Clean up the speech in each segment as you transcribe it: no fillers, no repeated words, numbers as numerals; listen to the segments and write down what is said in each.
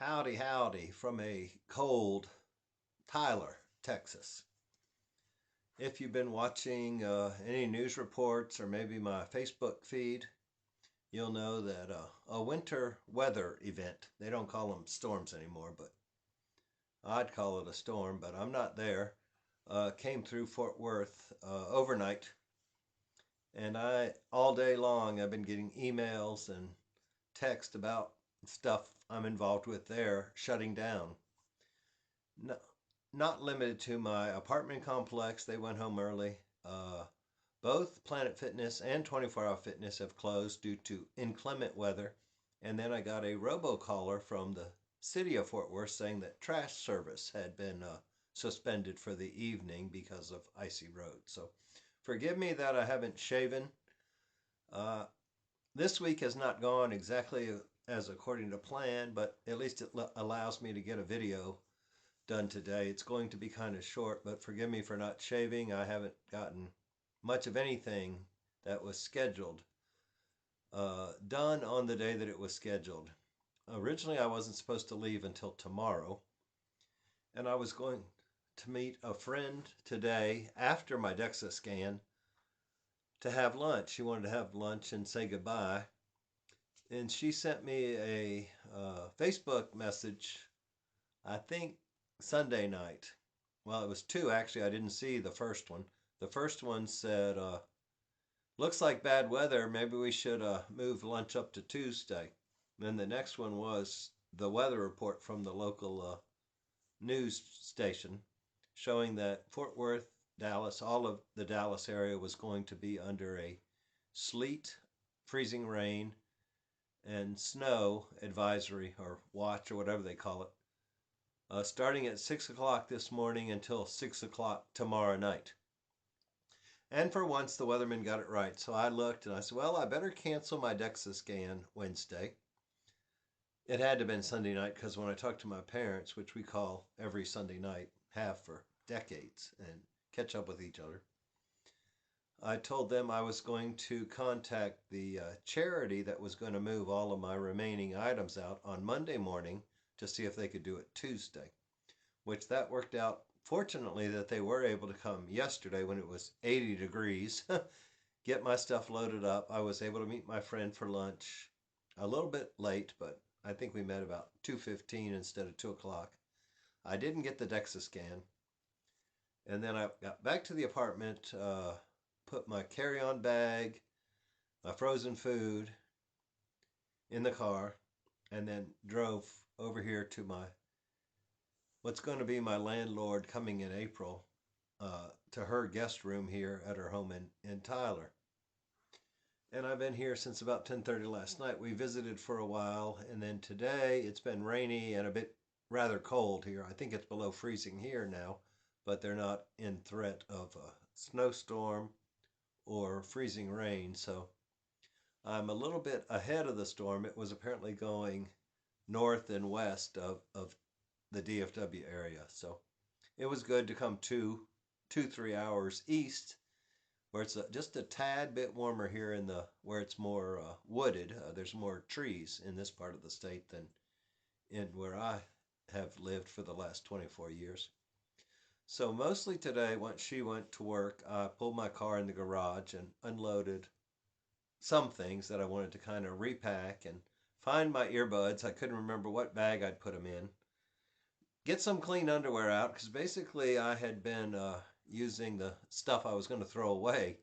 Howdy, howdy from a cold Tyler, Texas. If you've been watching any news reports or maybe my Facebook feed, you'll know that a winter weather event, they don't call them storms anymore, but I'd call it a storm, but I'm not there, came through Fort Worth overnight. And all day long, I've been getting emails and text about stuff I'm involved with there shutting down. No, not limited to my apartment complex. They went home early. Both Planet Fitness and 24 Hour Fitness have closed due to inclement weather. And then I got a robocaller from the city of Fort Worth saying that trash service had been suspended for the evening because of icy roads. So forgive me that I haven't shaven. Uh, this week has not gone exactly as according to plan, but at least it allows me to get a video done today. It's going to be kind of short, but forgive me for not shaving. I haven't gotten much of anything that was scheduled done on the day that it was scheduled. Originally, I wasn't supposed to leave until tomorrow, and I was going to meet a friend today after my DEXA scan to have lunch. She wanted to have lunch and say goodbye, and she sent me a Facebook message, I think Sunday night. Well, it was two actually. I didn't see the first one. The first one said, looks like bad weather. Maybe we should move lunch up to Tuesday. Then the next one was the weather report from the local news station showing that Fort Worth, Dallas, all of the Dallas area was going to be under a sleet, freezing rain, and snow advisory or watch or whatever they call it, starting at 6 o'clock this morning until 6 o'clock tomorrow night. And for once, the weatherman got it right. So I looked and I said, well, I better cancel my DEXA scan Wednesday. It had to have been Sunday night because when I talked to my parents, which we call every Sunday night, have for decades, and catch up with each other, I told them I was going to contact the charity that was going to move all of my remaining items out on Monday morning to see if they could do it Tuesday, which that worked out. Fortunately, that they were able to come yesterday when it was 80 degrees, get my stuff loaded up. I was able to meet my friend for lunch a little bit late, but I think we met about 2:15 instead of 2 o'clock. I didn't get the DEXA scan. And then I got back to the apartment, put my carry-on bag, my frozen food in the car, and then drove over here to what's going to be my landlord coming in April, to her guest room here at her home in Tyler. And I've been here since about 10:30 last night. We visited for a while, and then today it's been rainy and a bit rather cold here. I think it's below freezing here now, but they're not in threat of a snowstorm or freezing rain. So I'm a little bit ahead of the storm. It was apparently going north and west of the DFW area. So it was good to come 3 hours east, where it's just a tad bit warmer here where it's more wooded. There's more trees in this part of the state than in where I have lived for the last 24 years. So mostly today, once she went to work, I pulled my car in the garage and unloaded some things that I wanted to kind of repack and find my earbuds. I couldn't remember what bag I'd put them in. Get some clean underwear out because basically I had been using the stuff I was going to throw away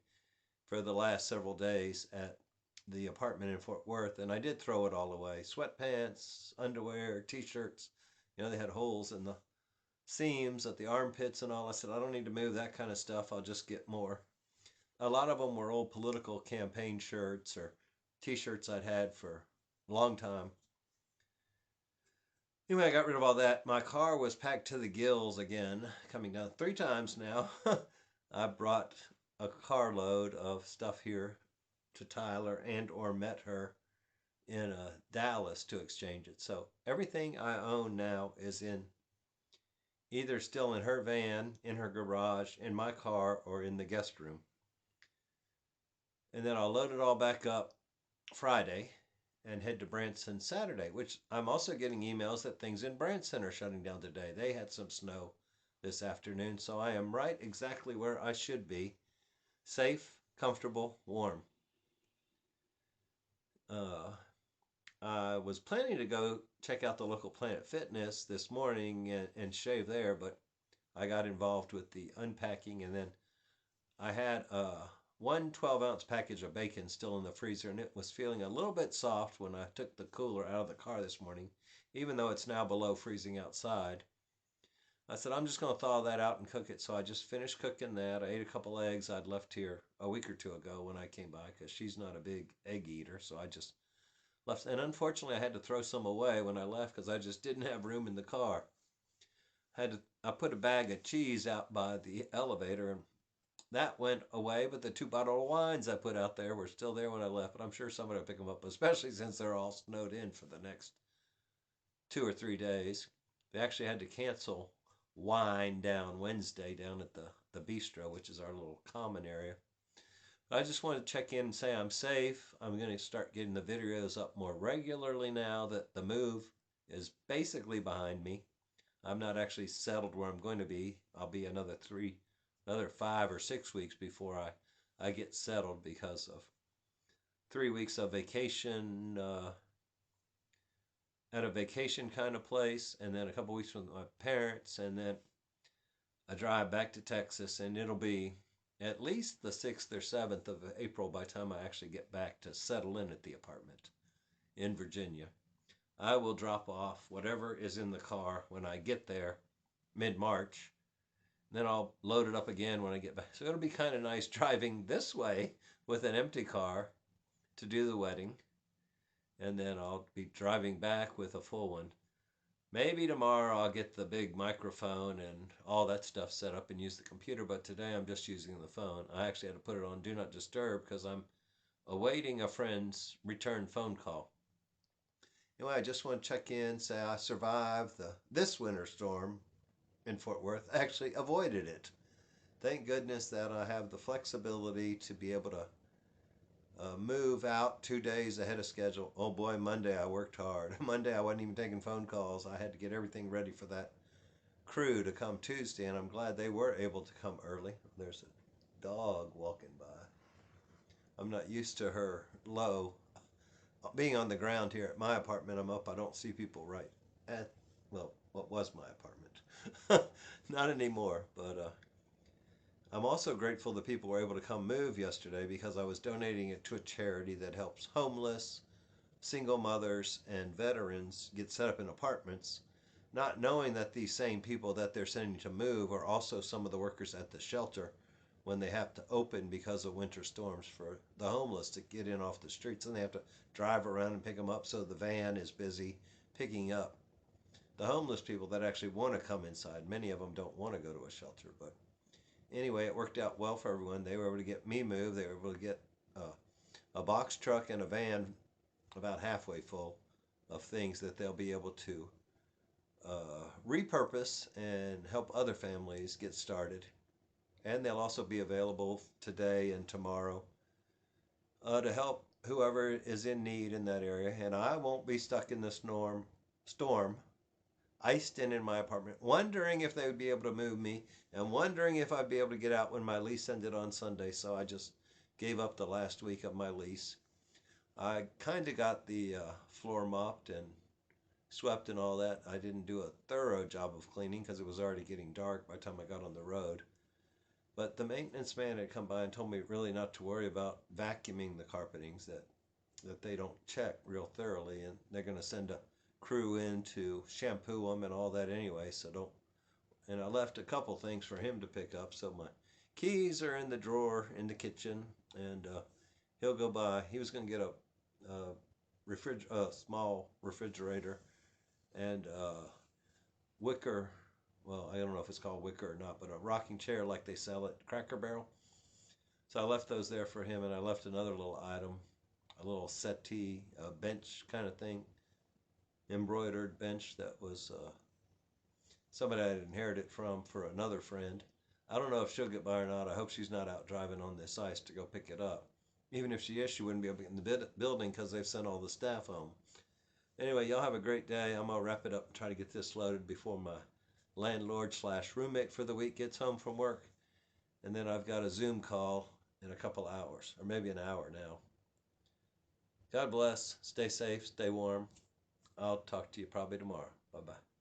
for the last several days at the apartment in Fort Worth, and I did throw it all away. Sweatpants, underwear, t-shirts. They had holes in the seams at the armpits and all. I said, I don't need to move that kind of stuff. I'll just get more. A lot of them were old political campaign shirts or t-shirts I'd had for a long time. Anyway, I got rid of all that. My car was packed to the gills again, coming down 3 times now. I brought a carload of stuff here to Tyler and or met her in Dallas to exchange it. So everything I own now is either still in her van, in her garage, in my car, or in the guest room. And then I'll load it all back up Friday, and head to Branson Saturday, which I'm also getting emails that things in Branson are shutting down today. They had some snow this afternoon, so I am right exactly where I should be. Safe, comfortable, warm. Uh, I was planning to go check out the local Planet Fitness this morning and shave there, but I got involved with the unpacking, and then I had one 12-ounce package of bacon still in the freezer, and it was feeling a little bit soft when I took the cooler out of the car this morning, even though it's now below freezing outside. I said, I'm just going to thaw that out and cook it. So I just finished cooking that. I ate a couple eggs I'd left here a week or two ago when I came by because she's not a big egg eater. So I just left. And unfortunately, I had to throw some away when I left because I just didn't have room in the car. I put a bag of cheese out by the elevator, and that went away. But the 2 bottle of wines I put out there were still there when I left. But I'm sure somebody will pick them up, especially since they're all snowed in for the next 2 or 3 days. They actually had to cancel wine down Wednesday down at the bistro, which is our little common area. But I just wanted to check in and say I'm safe. I'm going to start getting the videos up more regularly now that the move is basically behind me. I'm not actually settled where I'm going to be. I'll be another 5 or 6 weeks before I get settled because of 3 weeks of vacation at a vacation kind of place, and then a couple weeks with my parents, and then a drive back to Texas, and it'll be at least the 6th or 7th of April by the time I actually get back to settle in at the apartment in Virginia. I will drop off whatever is in the car when I get there mid-March. Then I'll load it up again when I get back. So it'll be kind of nice driving this way with an empty car to do the wedding. And then I'll be driving back with a full one. Maybe tomorrow I'll get the big microphone and all that stuff set up and use the computer, but today I'm just using the phone. I actually had to put it on Do Not Disturb because I'm awaiting a friend's return phone call. Anyway, I just want to check in, say I survived this winter storm in Fort Worth. Actually avoided it. Thank goodness that I have the flexibility to be able to move out 2 days ahead of schedule. Oh boy, Monday I worked hard. Monday I wasn't even taking phone calls. I had to get everything ready for that crew to come Tuesday, and I'm glad they were able to come early. There's a dog walking by. I'm not used to her low. Being on the ground here at my apartment, I'm up. I don't see people right at, well, what was my apartment. Not anymore, but I'm also grateful that people were able to come move yesterday because I was donating it to a charity that helps homeless, single mothers, and veterans get set up in apartments, not knowing that these same people that they're sending to move are also some of the workers at the shelter when they have to open because of winter storms for the homeless to get in off the streets, and they have to drive around and pick them up, so the van is busy picking up the homeless people that actually want to come inside. Many of them don't want to go to a shelter, but anyway, it worked out well for everyone. They were able to get me moved. They were able to get a box truck and a van about halfway full of things that they'll be able to repurpose and help other families get started. And they'll also be available today and tomorrow to help whoever is in need in that area. And I won't be stuck in the storm, iced in my apartment, wondering if they would be able to move me and wondering if I'd be able to get out when my lease ended on Sunday. So I just gave up the last week of my lease. I kind of got the floor mopped and swept and all that. I didn't do a thorough job of cleaning because it was already getting dark by the time I got on the road. But the maintenance man had come by and told me really not to worry about vacuuming the carpetings, that they don't check real thoroughly, and they're going to send a crew in to shampoo them and all that anyway, so don't. And I left a couple things for him to pick up, so my keys are in the drawer in the kitchen, and he'll go by. He was going to get a small refrigerator and wicker, well, I don't know if it's called wicker or not, but a rocking chair like they sell at Cracker Barrel. So I left those there for him, and I left another little item, a little settee, a bench kind of thing, embroidered bench that was somebody I had inherited from for another friend. I don't know if she'll get by or not. I hope she's not out driving on this ice to go pick it up. Even if she is, she wouldn't be able to get in the building because they've sent all the staff home. Anyway, y'all have a great day. I'm going to wrap it up and try to get this loaded before my landlord slash roommate for the week gets home from work. And then I've got a Zoom call in a couple hours, or maybe an hour now. God bless. Stay safe. Stay warm. I'll talk to you probably tomorrow. Bye-bye.